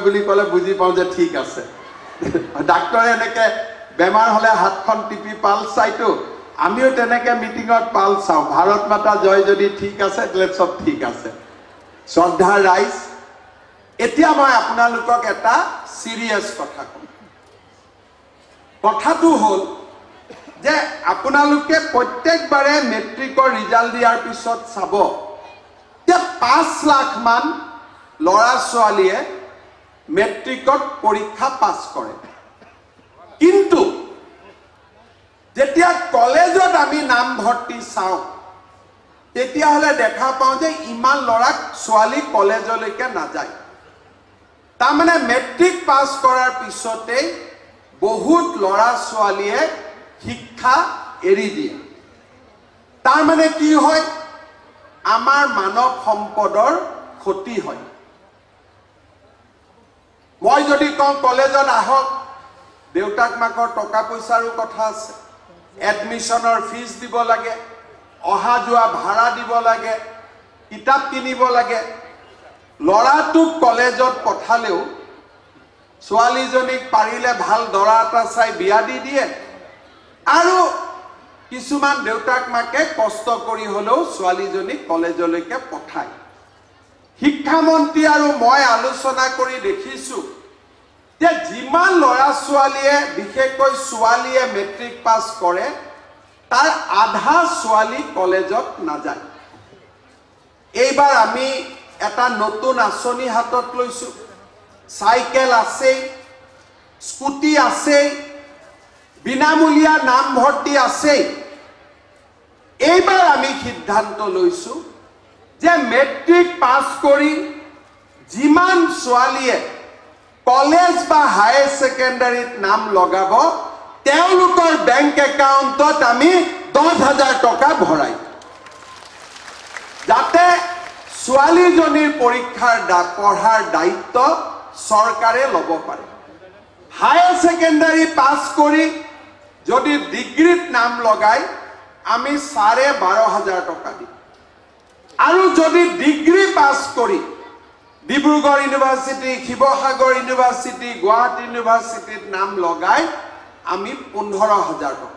বুলি ক'লে বুজি পাওঁ যে ঠিক আছে ডাক্তৰে এনেকে বেমাৰ হ'লে হাতখন টিপি পালছ চাইতো আমিও তেনেকে মিটিঙত পালছ চাওঁ ভাৰত মাতা জয় যদি ঠিক আছে তেলে সব ঠিক আছে শ্ৰদ্ধা ৰাইজ এতিয়া মই আপোনালোকক এটা সিৰিয়াস কথা কম কথাটো হ'ল যে আপোনালোকে প্ৰত্যেকবাৰে মেট্ৰিকৰ ৰিজাল্ট দিয়াৰ পিছত চাব যে 5 লাখ মান লৰা ছোৱালীয়ে মেট্ৰিকত পৰীক্ষা পাছ কৰে কিন্তু যেতিয়া কলেজত আমি নাম ভৰ্তি চাওঁ তেতিয়া হলে দেখা পাওঁ যে ইমান লৰা ছোৱালী কলেজলৈকে নাযায় তাৰ মানে মেট্ৰিক পাছ কৰাৰ পিছতে বহুত লৰা ছোৱালীয়ে শিক্ষা এৰি দিয়ে তাৰ মানে কি হয় আমাৰ মানৱ সম্পদৰ ক্ষতি হয় মই যদি কওঁ কলেজত আহক দেউতাক মাকৰ টকা পইচাৰো কথা আছে এডমিশনৰ ফিজ দিব লাগে অহা যোৱা ভাড়া দিব লাগে কিতাপ কিনিব লাগে লৰাটোক কলেজত পঠালেও ছোৱালীজনীক পাৰিলে ভাল দৰা এটা চাই বিয়া দি দিয়ে আৰু কিছুমান দেউতাক মাকে কষ্ট কৰি হলেও ছোৱালীজনীক কলেজলৈকে পঠায় শিক্ষামন্ত্ৰী আৰু মই আলোচনা কৰি দেখিছো যে যিমান লৰা ছোৱালীয়ে বিশেষকৈ ছোৱালীয়ে মেট্ৰিক পাছ কৰে তাৰ আধা ছোৱালী কলেজত নাযায় এইবাৰ আমি এটা নতুন আঁচনি হাতত লৈছো সাইকেল আছে স্কুটি আছে বিনামূলীয়া নাম ভৰ্তি আছে এইবাৰ আমি সিদ্ধান্ত লৈছো যে মেট্ৰিক পাছ কৰি যিমান ছোৱালীয়ে কলেজ বা হায়াৰ সেকেন্ডাৰীত নাম লগাব তেওঁলোকৰ বেংক একাউণ্টত আমি 10,000 টকা ভৰাই যাতে ছোৱালীজনীৰ পৰীক্ষাৰ পঢ়াৰ দায়িত্ব চৰকাৰে ল'ব পাৰে হায়াৰ সেকেন্ডাৰী পাছ কৰি যদি ডিগ্ৰীত নাম লগাই আমি 12,500 টকা দিম আৰু যদি ডিগ্ৰী পাছ কৰি ডিব্ৰুগড় ইউনিভাৰ্সিটি শিৱসাগৰ ইউনিভাৰ্সিটি গুৱাহাটী ইউনিভাৰ্সিটিত নাম লগাই আমি 15,000 টকা